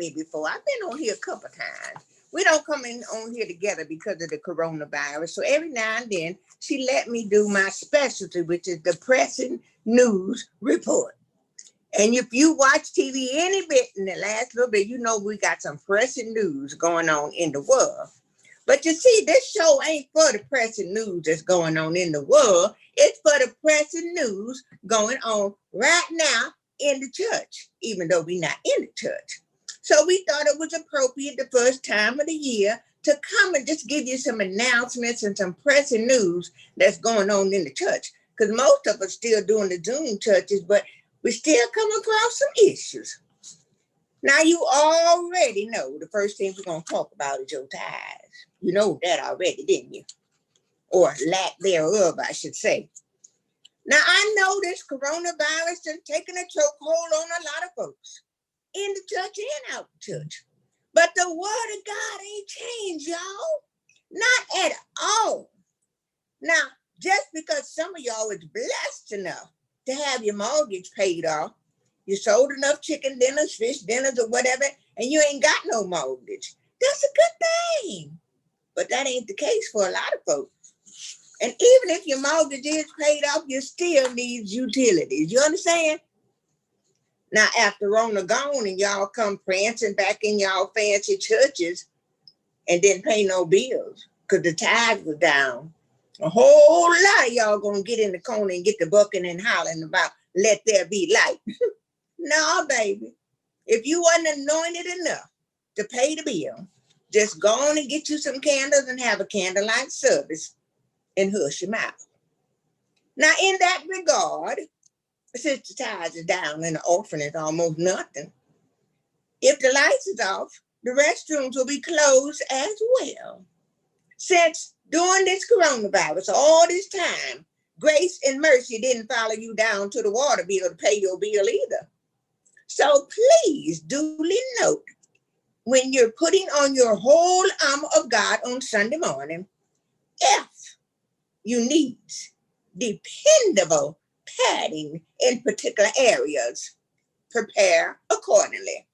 me before. I've been on here a couple times. We don't come in on here together because of the coronavirus. So every now and then she let me do my specialty, which is the pressing news report. And if you watch TV any bit in the last little bit, you know we got some pressing news going on in the world. But you see, this show ain't for the pressing news that's going on in the world. It's for the pressing news going on right now in the church, even though we're not in the church. So we thought it was appropriate the first time of the year to come and just give you some announcements and some pressing news that's going on in the church. Because most of us still doing the Zoom churches, but we still come across some issues. Now, you already know the first thing we're going to talk about is your tithes. You know that already, didn't you? Or lack thereof, I should say. Now, I know this coronavirus has taken a chokehold on a lot of folks in the church and out the church. But the word of God ain't changed, y'all. Not at all. Now, just because some of y'all is blessed enough to have your mortgage paid off, you sold enough chicken dinners, fish dinners, or whatever, and you ain't got no mortgage. That's a good thing. But that ain't the case for a lot of folks. And even if your mortgage is paid off, you still need utilities. You understand? Now, after Rona gone and y'all come prancing back in y'all fancy churches and didn't pay no bills because the tithes were down, a whole lot of y'all gonna get in the corner and get the bucking and hollering about let there be light. No, baby. If you wasn't anointed enough to pay the bill, just go on and get you some candles and have a candlelight service and hush your mouth. Now, in that regard, since the tithes are down and the offering is almost nothing, if the lights is off, the restrooms will be closed as well. Since during this coronavirus, all this time, grace and mercy didn't follow you down to the water bill to pay your bill either. So please duly note, when you're putting on your whole armor of God on Sunday morning, if you need dependable padding in particular areas, prepare accordingly.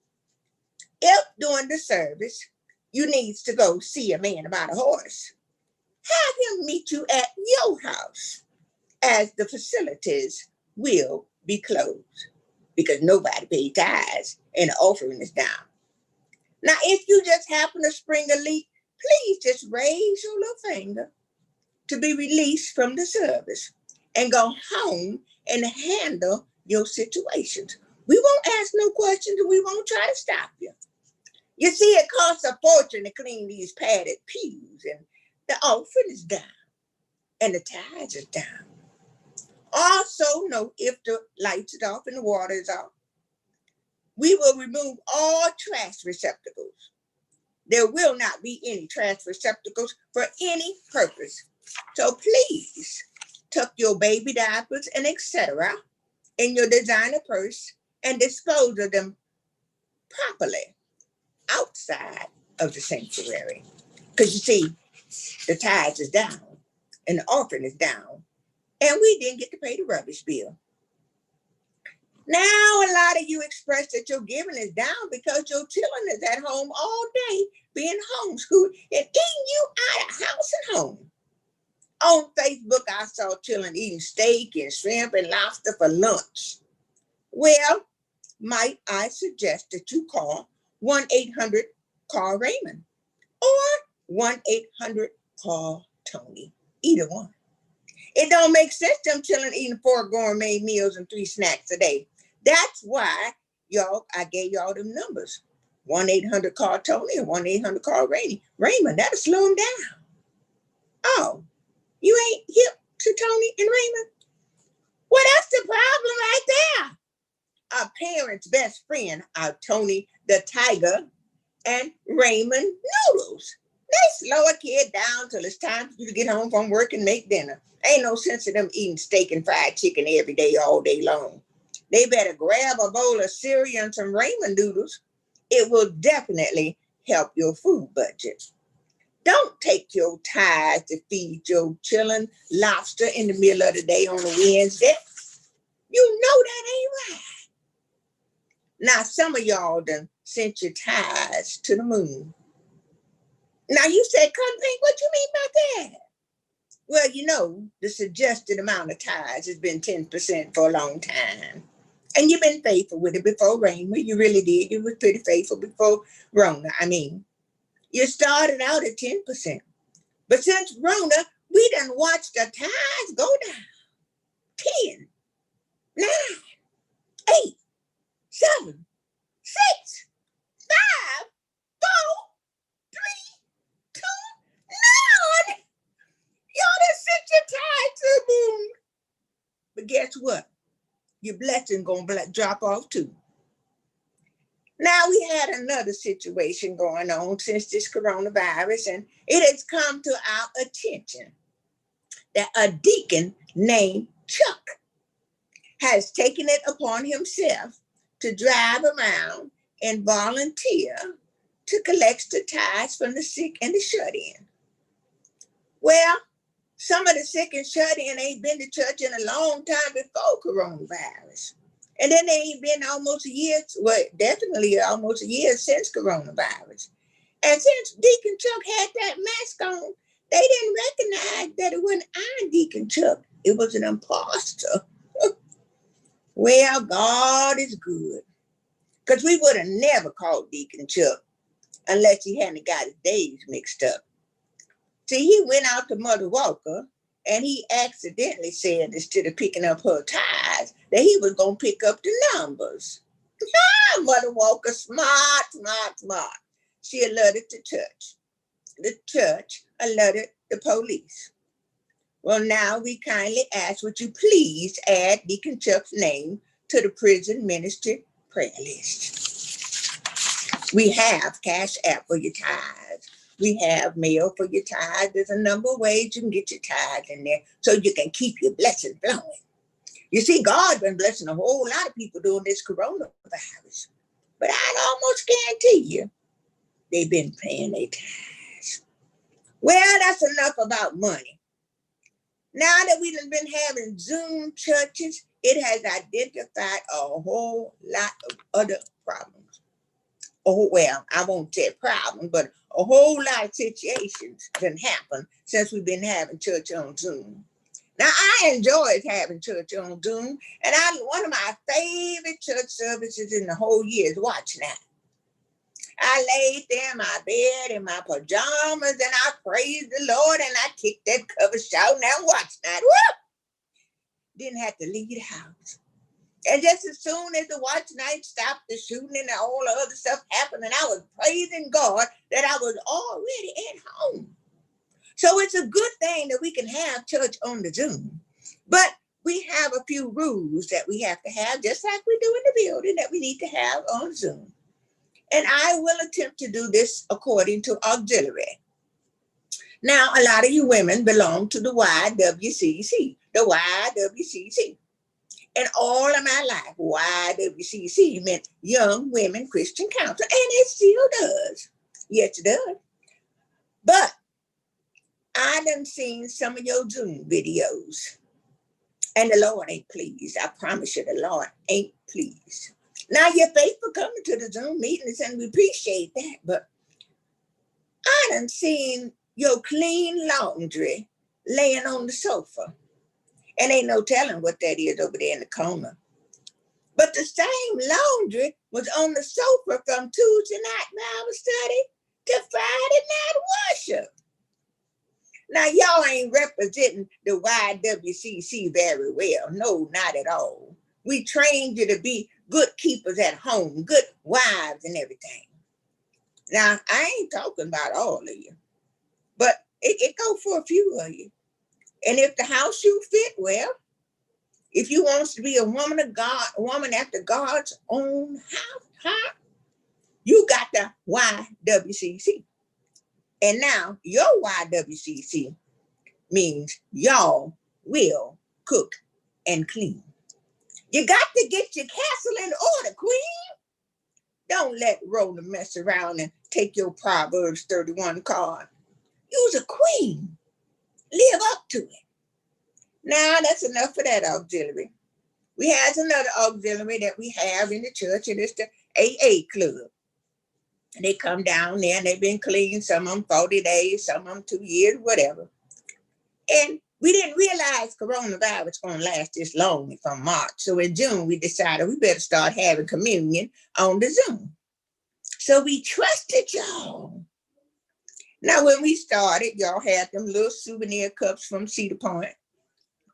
If during the service you need to go see a man about a horse, have him meet you at your house, as the facilities will be closed because nobody paid tithes and the offering is down. Now, if you just happen to spring a leak, please just raise your little finger to be released from the service and go home and handle your situations. We won't ask no questions and we won't try to stop you. You see, it costs a fortune to clean these padded pews, and the offering is down and the tithes are down. Also note, if the lights are off and the water is off, we will remove all trash receptacles. There will not be any trash receptacles for any purpose. So please tuck your baby diapers and etc. in your designer purse and dispose of them properly outside of the sanctuary. Because you see, the tithes is down and the offering is down, and we didn't get to pay the rubbish bill. Now, a lot of you express that your giving is down because your children is at home all day being homeschooled and eating you out of house and home. On Facebook, I saw children eating steak and shrimp and lobster for lunch. Well, might I suggest that you call 1-800-CALL-RAYMOND or 1-800-CALL-TONY, either one. It don't make sense them children eating 4 gourmet meals and 3 snacks a day. That's why, y'all, I gave y'all them numbers. 1-800-CALL-TONY and 1-800-CALL-RAYMOND. That'll slow them down. Oh, you ain't hip to Tony and Raymond? Well, that's the problem right there. A parent's best friend are Tony the Tiger and Raymond Noodles. They slow a kid down till it's time for you to get home from work and make dinner. Ain't no sense in them eating steak and fried chicken every day, all day long. They better grab a bowl of cereal and some Raymond noodles. It will definitely help your food budget. Don't take your tithes to feed your children lobster in the middle of the day on a Wednesday. You know that ain't right. Now, some of y'all done sent your tithes to the moon. Now, you say, Convent, what you mean by that? Well, you know, the suggested amount of tithes has been 10% for a long time. And you've been faithful with it before Roma. You really did. You were pretty faithful before Rona. I mean, you started out at 10%. But since Rona, we done watched the tithes go down. 10, 9, 8, 7, 6, 5, 4, 3, 2, 9. Y'all done sent your tithes to the moon. But guess what? Your blessing gonna drop off too. Now we had another situation going on since this coronavirus, and it has come to our attention that a deacon named Chuck has taken it upon himself to drive around and volunteer to collect the tithes from the sick and the shut-in. Well, some of the sick and shut-in ain't been to church in a long time before coronavirus. And then they ain't been almost a year, well, definitely almost a year since coronavirus. And since Deacon Chuck had that mask on, they didn't recognize that it wasn't our Deacon Chuck. It was an imposter. Well, God is good. Because we would have never called Deacon Chuck unless he hadn't got his days mixed up. See, he went out to Mother Walker and he accidentally said, instead of picking up her tithes, that he was going to pick up the numbers. Mother Walker, smart, smart, smart. She alerted the church. The church alerted the police. Well, now we kindly ask, would you please add Deacon Chuck's name to the prison ministry prayer list? We have Cash App for your tithes. We have mail for your tithes. There's a number of ways you can get your tithes in there so you can keep your blessings flowing. You see, God's been blessing a whole lot of people during this coronavirus. But I almost guarantee you, they've been paying their tithes. Well, that's enough about money. Now that we've been having Zoom churches, it has identified a whole lot of other problems. Oh, well, I won't say problems, but a whole lot of situations that happen since we've been having church on Zoom. Now, I enjoyed having church on Zoom, and one of my favorite church services in the whole year is Watch Night. I laid there in my bed in my pajamas, and I praised the Lord, and I kicked that cover shouting out Watch Night. Woo! Didn't have to leave the house. And just as soon as the Watch Night stopped, the shooting and all the other stuff happened, and I was praising God that I was already at home. So it's a good thing that we can have church on the Zoom. But we have a few rules that we have to have, just like we do in the building, that we need to have on Zoom. And I will attempt to do this according to auxiliary. Now, a lot of you women belong to the YWCC, And all of my life, YWCC meant Young Women Christian Council, and it still does. Yes, it does. But I done seen some of your Zoom videos, and the Lord ain't pleased. I promise you, the Lord ain't pleased. Now, you're faithful coming to the Zoom meetings, and we appreciate that, but I done seen your clean laundry laying on the sofa, and ain't no telling what that is over there in the corner. But the same laundry was on the sofa from Tuesday night Bible study to Friday night worship. Now, y'all ain't representing the YWCC very well. No, not at all. We trained you to be good keepers at home, good wives and everything. Now, I ain't talking about all of you, but it go for a few of you. And if the house shoe fit, well, if you want to be a woman of God, a woman after God's own heart, you got the YWCC. And now your YWCC means y'all will cook and clean. You got to get your castle in order, queen. Don't let Rhoda mess around and take your Proverbs 31 card. You's a queen. Live up to it. Now, that's enough for that auxiliary. We have another auxiliary that we have in the church, and it's the AA club. And they come down there and they've been clean, some of them 40 days, some of them 2 years, whatever. And we didn't realize coronavirus was going to last this long from March. So in June, we decided we better start having communion on the Zoom. So we trusted y'all. Now, when we started, y'all had them little souvenir cups from Cedar Point.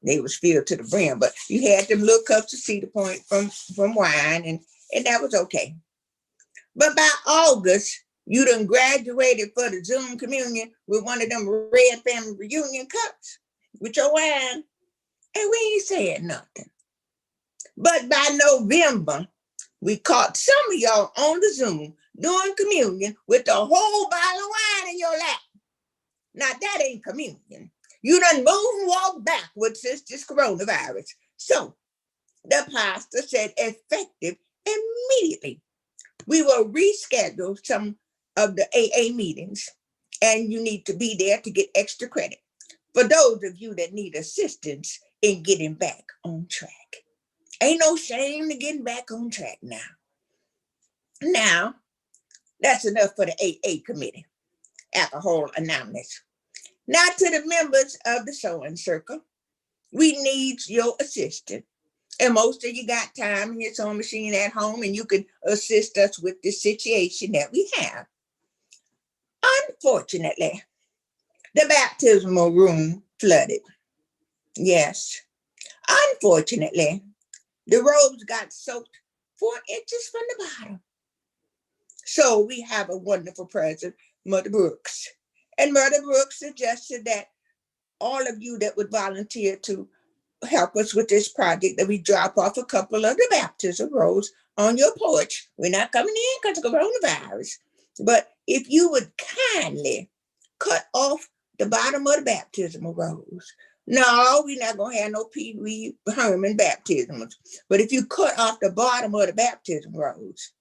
They was filled to the brim, but you had them little cups of Cedar Point from wine, and that was okay. But by August, you done graduated for the Zoom communion with one of them red family reunion cups with your wine, and we ain't said nothing. But by November, we caught some of y'all on the Zoom doing communion with the whole bottle of wine in your lap. Now that ain't communion. You done move and walk backwards since this coronavirus. So the pastor said effective immediately. We will reschedule some of the AA meetings, and you need to be there to get extra credit for those of you that need assistance in getting back on track. Ain't no shame to getting back on track now. Now, that's enough for the AA committee, Alcohol Anonymous. Now to the members of the sewing circle, we need your assistance. And most of you got time in your sewing machine at home, and you can assist us with the situation that we have. Unfortunately, the baptismal room flooded. Yes. Unfortunately, the robes got soaked 4 inches from the bottom. So we have a wonderful president, Mother Brooks. And Mother Brooks suggested that all of you that would volunteer to help us with this project, that we drop off a couple of the baptism rolls on your porch. We're not coming in because of coronavirus. But if you would kindly cut off the bottom of the baptismal rolls. No, we're not going to have no Pee Wee Herman baptisms. But if you cut off the bottom of the baptism rolls,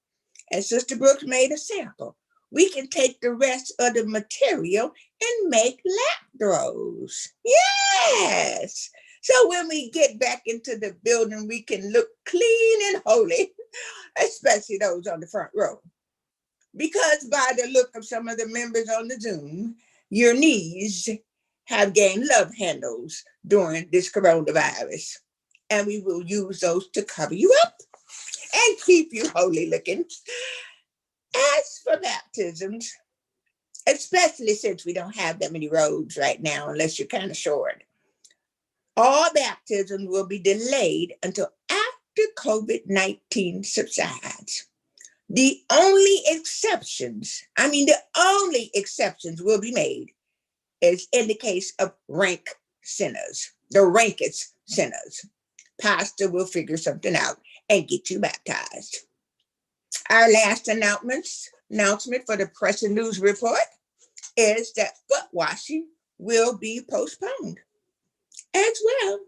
and Sister Brooks made a sample, we can take the rest of the material and make lap throws. Yes. So when we get back into the building, we can look clean and holy, especially those on the front row. Because by the look of some of the members on the Zoom, your knees have gained love handles during this coronavirus. And we will use those to cover you up and keep you holy looking. As for baptisms, especially since we don't have that many robes right now, unless you're kind of short, all baptisms will be delayed until after COVID-19 subsides. The only exceptions will be made is in the case of rank sinners, the rankest sinners. Pastor will figure something out and get you baptized. Our last announcement for the press and news report is that foot washing will be postponed as well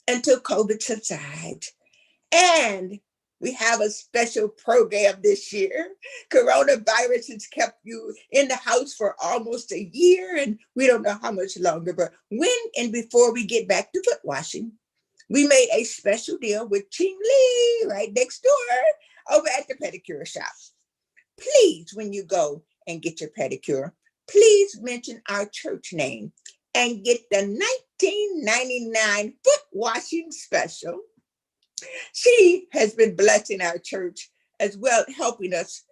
until COVID subsides. And we have a special program this year. Coronavirus has kept you in the house for almost a year, and we don't know how much longer, but when and before we get back to foot washing, we made a special deal with Ching Lee right next door over at the pedicure shop. Please, when you go and get your pedicure, please mention our church name and get the $19.99 foot washing special. She has been blessing our church as well, helping us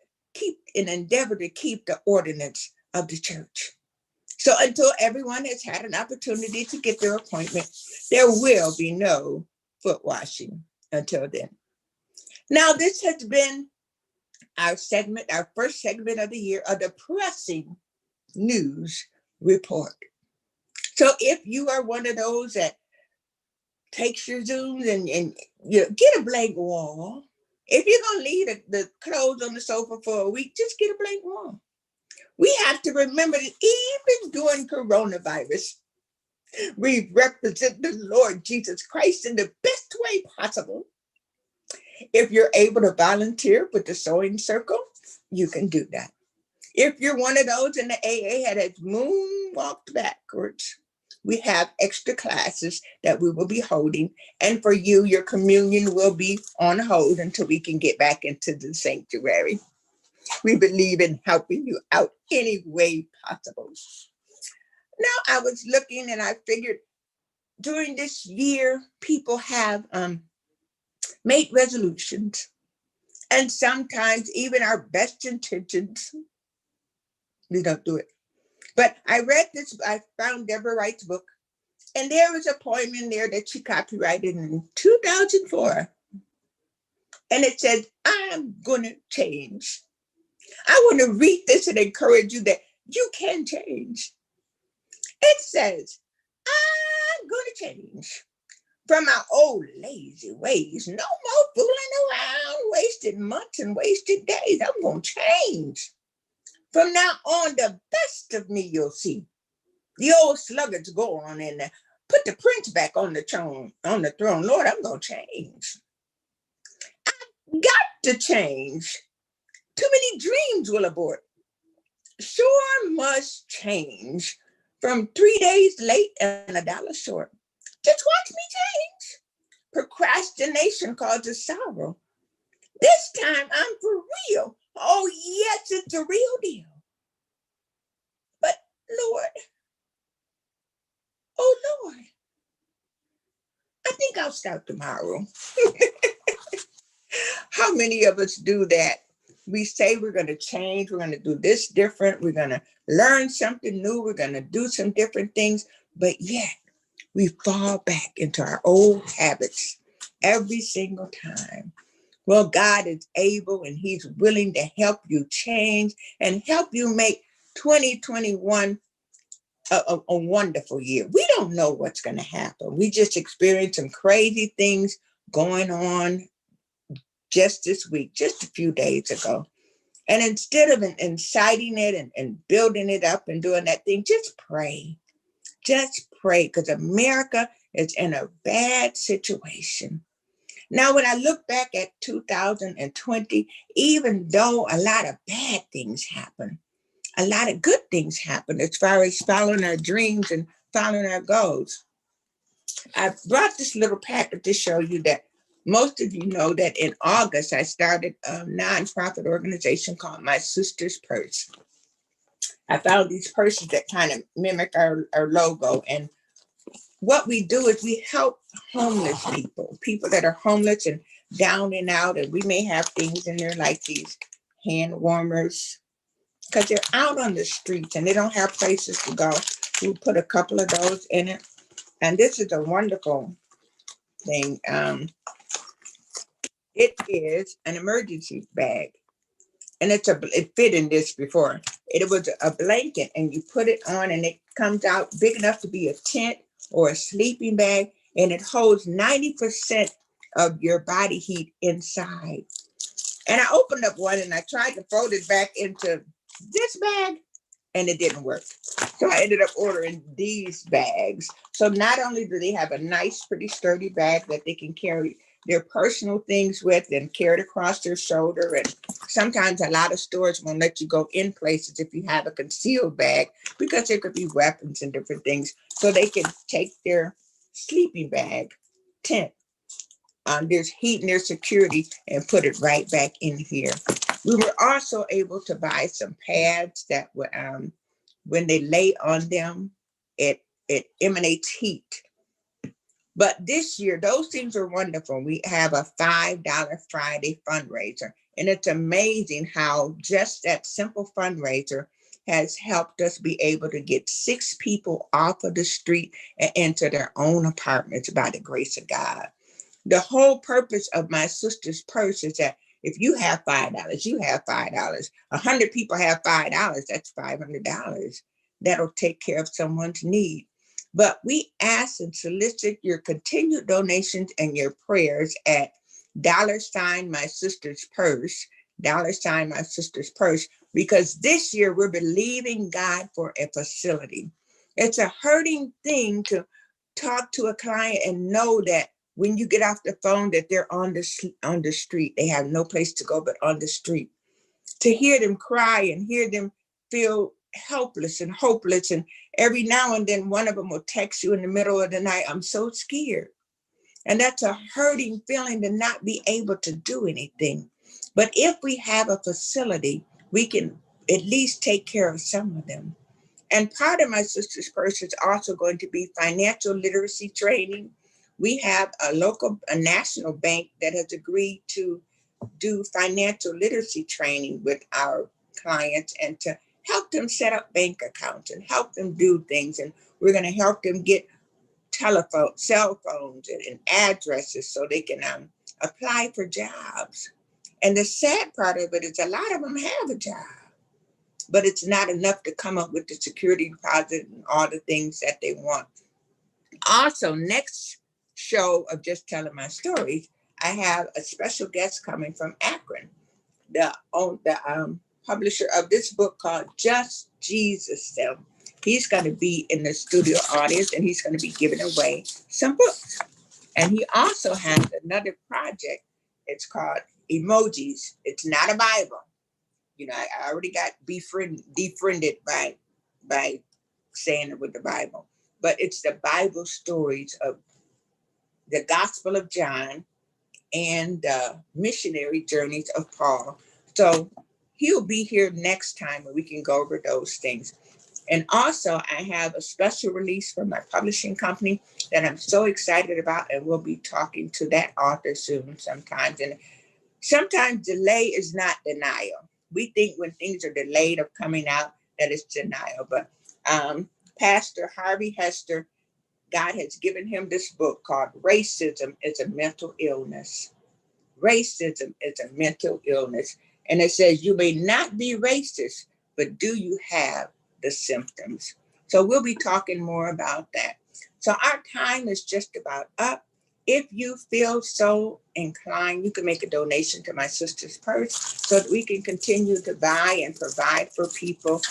endeavor to keep the ordinance of the church. So until everyone has had an opportunity to get their appointment, there will be no foot washing until then. Now, this has been our first segment of the year of the pressing news report. So if you are one of those that takes your Zooms and get a blank wall. If you're going to leave the clothes on the sofa for a week, just get a blank wall. We have to remember that even during coronavirus, we represent the Lord Jesus Christ in the best way possible. If you're able to volunteer with the sewing circle, you can do that. If you're one of those in the AA that has moonwalked backwards, we have extra classes that we will be holding. And for you, your communion will be on hold until we can get back into the sanctuary. We believe in helping you out any way possible. Now, I was looking and I figured during this year, people have made resolutions. And sometimes even our best intentions, we don't do it. But I read this, I found Deborah Wright's book, and there was a poem in there that she copyrighted in 2004. And it said, I'm going to change. I want to read this and encourage you that you can change. It says, I'm going to change from my old lazy ways. No more fooling around, wasted months and wasted days. I'm going to change. From now on, the best of me you'll see. The old sluggards go on and put the prince back on the throne. Lord, I'm going to change. I've got to change. Too many dreams will abort. Sure must change. From 3 days late and $1 short. Just watch me change. Procrastination causes sorrow. This time I'm for real. Oh, yes, it's a real deal. But Lord, oh Lord, I think I'll start tomorrow. How many of us do that? We say we're going to change, we're going to do this different, we're going to learn something new, we're going to do some different things, but yet we fall back into our old habits every single time. Well, God is able and he's willing to help you change and help you make 2021 a wonderful year. We don't know what's going to happen. We just experienced some crazy things going on just this week, just a few days ago. And instead of inciting it and building it up and doing that thing, just pray. Just pray, because America is in a bad situation. Now, when I look back at 2020, even though a lot of bad things happen, a lot of good things happen as far as following our dreams and following our goals. I brought this little packet to show you that most of you know that in August, I started a nonprofit organization called My Sister's Purse. I found these purses that kind of mimic our logo. And what we do is we help homeless people that are homeless and down and out. And we may have things in there like these hand warmers, because they're out on the streets and they don't have places to go. We put a couple of those in it. And this is a wonderful thing. It is an emergency bag. And it fit in this before. It was a blanket and you put it on and it comes out big enough to be a tent or a sleeping bag. And it holds 90% of your body heat inside. And I opened up one and I tried to fold it back into this bag and it didn't work. So I ended up ordering these bags. So not only do they have a nice, pretty sturdy bag that they can carry their personal things with and carry it across their shoulder. And sometimes a lot of stores won't let you go in places if you have a concealed bag because there could be weapons and different things. So they can take their sleeping bag, tent, there's heat and there's security and put it right back in here. We were also able to buy some pads that were, when they lay on them, it emanates heat. But this year, those things are wonderful. We have a $5 Friday fundraiser. And it's amazing how just that simple fundraiser has helped us be able to get 6 people off of the street and into their own apartments by the grace of God. The whole purpose of My Sister's Purse is that if you have $5, you have $5. 100 people have $5, that's $500. That'll take care of someone's need. But we ask and solicit your continued donations and your prayers at $My Sister's Purse, $My Sister's Purse, because this year we're believing God for a facility. It's a hurting thing to talk to a client and know that when you get off the phone that they're on the street, they have no place to go but on the street. To hear them cry and hear them feel helpless and hopeless. And every now and then one of them will text you in the middle of the night, I'm so scared. And that's a hurting feeling to not be able to do anything. But if we have a facility, we can at least take care of some of them. And part of my sister's purse is also going to be financial literacy training. We have a national bank that has agreed to do financial literacy training with our clients and to help them set up bank accounts and help them do things. And we're going to help them get cell phones and addresses so they can apply for jobs. And the sad part of it is a lot of them have a job, but it's not enough to come up with the security deposit and all the things that they want. Also, next show of Just Telling My Stories, I have a special guest coming from Akron, the publisher of this book called Just Jesus. He's going to be in the studio audience and he's going to be giving away some books. And he also has another project. It's called Emojis. It's not a Bible. You know, I already got defriended by saying it with the Bible. But it's the Bible stories of the Gospel of John and missionary journeys of Paul. So he'll be here next time and we can go over those things. And also I have a special release from my publishing company that I'm so excited about, and we'll be talking to that author soon sometimes. And sometimes delay is not denial. We think when things are delayed of coming out that it's denial, but Pastor Harvey Hester, God has given him this book called Racism is a Mental Illness. Racism is a mental illness. And it says, you may not be racist, but do you have the symptoms? So we'll be talking more about that. So our time is just about up. If you feel so inclined, you can make a donation to my sister's purse so that we can continue to buy and provide for people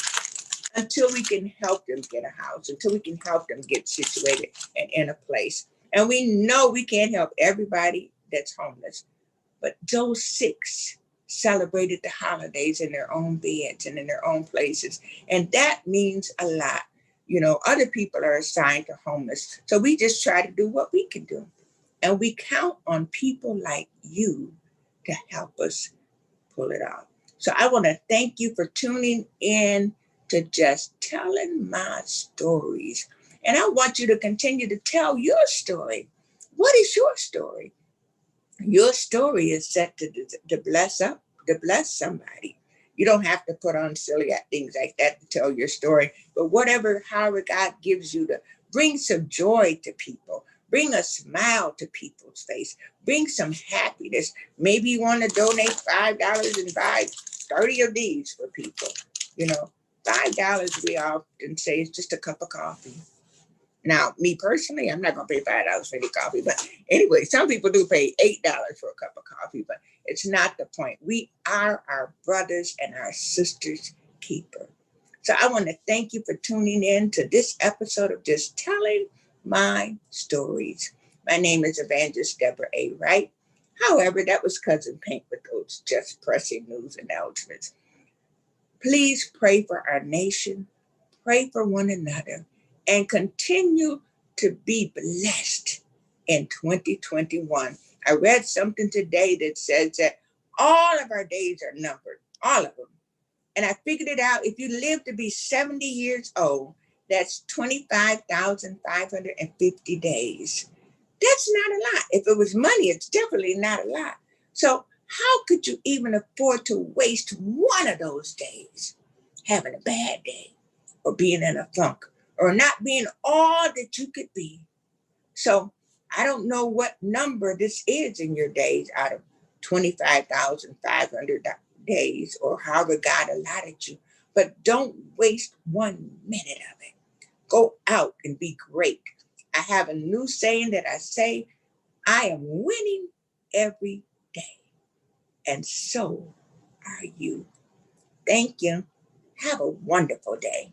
until we can help them get a house, until we can help them get situated and in a place. And we know we can't help everybody that's homeless, but those 6 celebrated the holidays in their own beds and in their own places. And that means a lot. You know, other people are assigned to homeless. So we just try to do what we can do. And we count on people like you to help us pull it off. So I want to thank you for tuning in to Just Telling My Stories. And I want you to continue to tell your story. What is your story? Your story is set to bless somebody. You don't have to put on silly things like that to tell your story, but however God gives you to bring some joy to people, bring a smile to people's face, bring some happiness. Maybe you want to donate $5 and buy 30 of these for people. You know, $5 we often say is just a cup of coffee. Now, me personally, I'm not going to pay $5 for any coffee, but anyway, some people do pay $8 for a cup of coffee, but it's not the point. We are our brothers and our sisters' keeper. So I want to thank you for tuning in to this episode of Just Telling My Stories. My name is Evangelist Deborah A. Wright. However, that was Cousin Pink with those just pressing news announcements. Please pray for our nation, pray for one another, and continue to be blessed in 2021. I read something today that says that all of our days are numbered, all of them. And I figured it out. If you live to be 70 years old, that's 25,550 days. That's not a lot. If it was money, it's definitely not a lot. So how could you even afford to waste one of those days having a bad day or being in a funk or not being all that you could be? So I don't know what number this is in your days out of 25,500 days or however God allotted you, but don't waste 1 minute of it. Go out and be great. I have a new saying that I say, I am winning every day. And so are you. Thank you. Have a wonderful day.